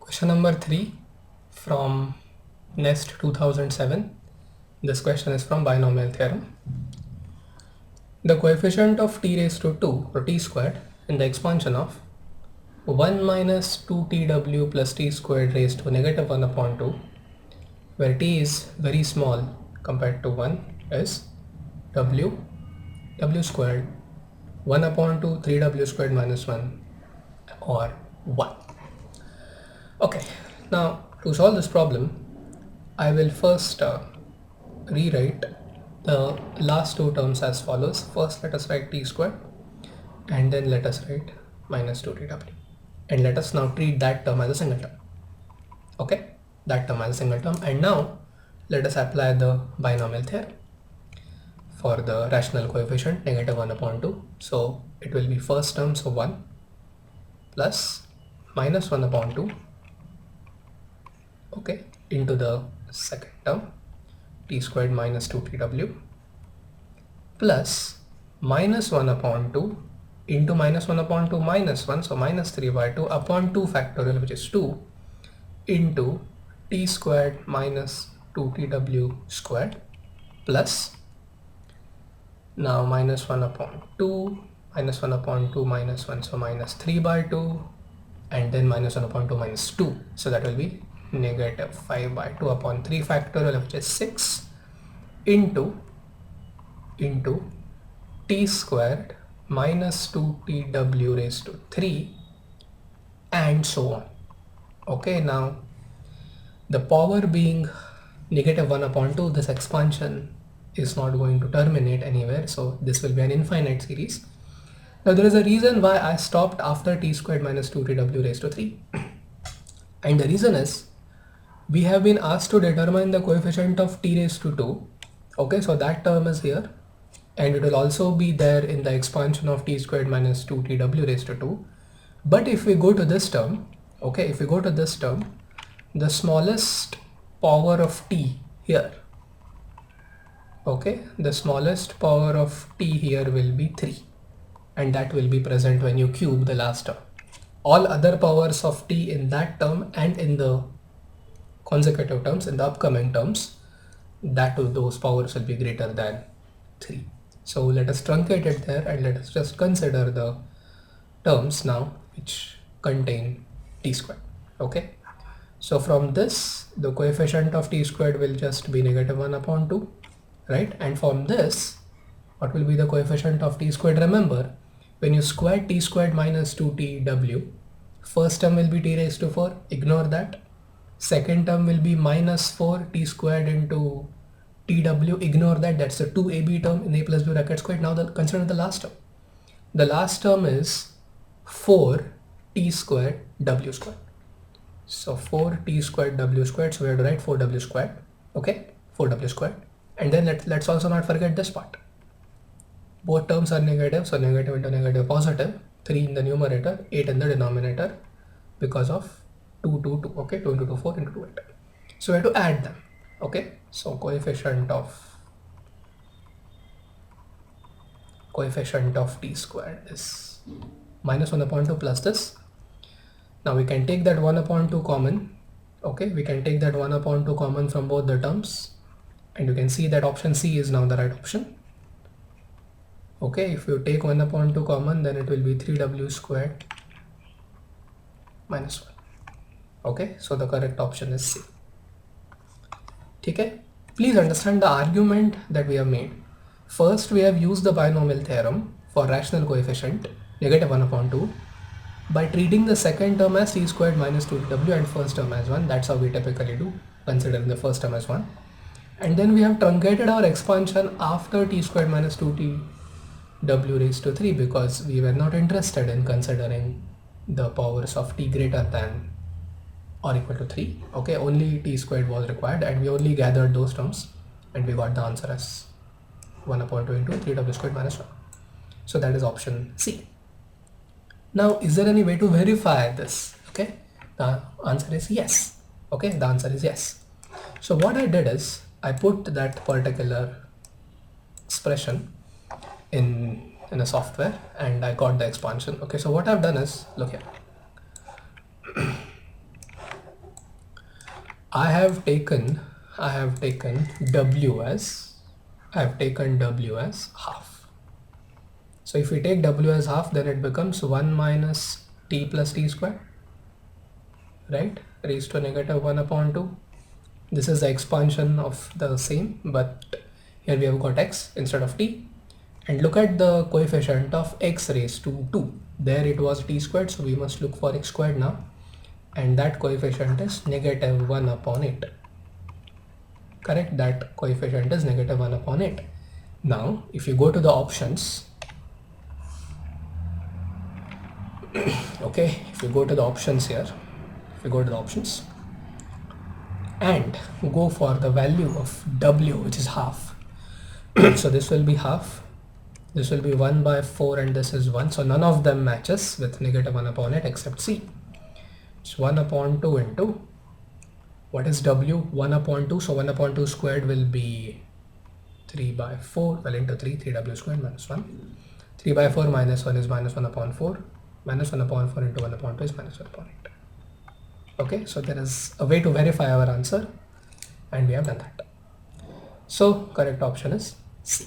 Question number 3 from NEST 2007. This question is from binomial theorem. The coefficient of t raised to 2 or t squared in the expansion of 1 minus 2tw plus t squared raised to negative 1 upon 2, where t is very small compared to 1, is w squared 1 upon 2 3w squared minus 1 or 1. Okay, now to solve this problem, I will first rewrite the last two terms as follows. First, let us write t squared and then let us write minus 2tw. And let us now treat that term as a single term. Okay, that term as a single term. And now let us apply the binomial theorem for the rational coefficient negative 1 upon 2. So it will be first term, so 1 plus minus 1 upon 2, okay, into the second term t squared minus 2tw plus minus 1 upon 2 into minus 1 upon 2 minus 1, so minus 3 by 2 upon 2 factorial, which is 2, into t squared minus 2tw squared plus now minus 1 upon 2 minus 1 upon 2 minus 1, so minus 3 by 2, and then minus 1 upon 2 minus 2, so that will be negative 5 by 2 upon 3 factorial, which is 6, into t squared minus 2tw raised to 3 and so on. Okay, now the power being negative 1 upon 2, this expansion is not going to terminate anywhere, so this will be an infinite series. Now there is a reason why I stopped after t squared minus 2tw raised to 3 and the reason is we have been asked to determine the coefficient of t raised to 2. Okay, so that term is here and it will also be there in the expansion of t squared minus 2tw raised to 2. But if we go to this term, okay, if we go to this term, the smallest power of t here, okay, the smallest power of t here will be 3 and that will be present when you cube the last term. All other powers of t in that term and in the consecutive terms, in the upcoming terms, that those powers will be greater than 3. So let us truncate it there and let us just consider the terms now which contain t squared. Okay, so from this the coefficient of t squared will just be negative 1 upon 2, right? And from this, what will be the coefficient of t squared? Remember, when you square t squared minus 2tw, first term will be t raised to 4, ignore that. Second term will be minus 4 t squared into tw, ignore that, that's the 2ab term in a plus b bracket squared. Now consider the last term. The last term is 4 t squared w squared. So 4 t squared w squared, so we have to write 4w squared, okay, 4w squared. And then let's also not forget this part. Both terms are negative, so negative into negative positive, 3 in the numerator, 8 in the denominator, because of 2, 2, 2, okay, 2 into 2, 4 into 2, 8. So we have to add them, okay. So coefficient of t squared is minus 1 upon 2 plus this. Now we can take that 1 upon 2 common, okay, we can take that 1 upon 2 common from both the terms and you can see that option C is now the right option. Okay, if you take 1 upon 2 common, then it will be 3w squared minus 1. Okay, so the correct option is C. Okay, please understand the argument that we have made. First, we have used the binomial theorem for rational coefficient negative 1 upon 2 by treating the second term as t squared minus 2tw and first term as 1. That's how we typically do, considering the first term as 1. And then we have truncated our expansion after t squared minus 2tw raised to 3 because we were not interested in considering the powers of t greater than or equal to 3. Okay, only t squared was required and we only gathered those terms and we got the answer as 1 upon 2 into 3w squared minus 1. So that is option C. Now, is there any way to verify this? Okay, the answer is yes. Okay, the answer is yes. So what I did is I put that particular expression in a software and I got the expansion. Okay, so what I've done is, look here. I have taken W as half. So if we take W as half, then it becomes 1 minus t plus t square, right? Raised to negative 1 upon 2. This is the expansion of the same, but here we have got x instead of t. And look at the coefficient of x raised to 2. There it was t squared, so we must look for x squared now. And that coefficient is negative 1 upon 8. Correct? That coefficient is negative 1 upon 8. Now, if you go to the options, okay, if you go to the options here, and go for the value of w, which is half. So this will be half, this will be 1 by 4, and this is 1. So none of them matches with negative 1 upon 8 except C. It's 1 upon 2 into, what is w? 1 upon 2. So 1 upon 2 squared will be 3 by 4, well, into 3w squared minus 1. 3 by 4 minus 1 is minus 1 upon 4. Minus 1 upon 4 into 1 upon 2 is minus 1 upon 8. Okay, so there is a way to verify our answer, and we have done that. So correct option is C.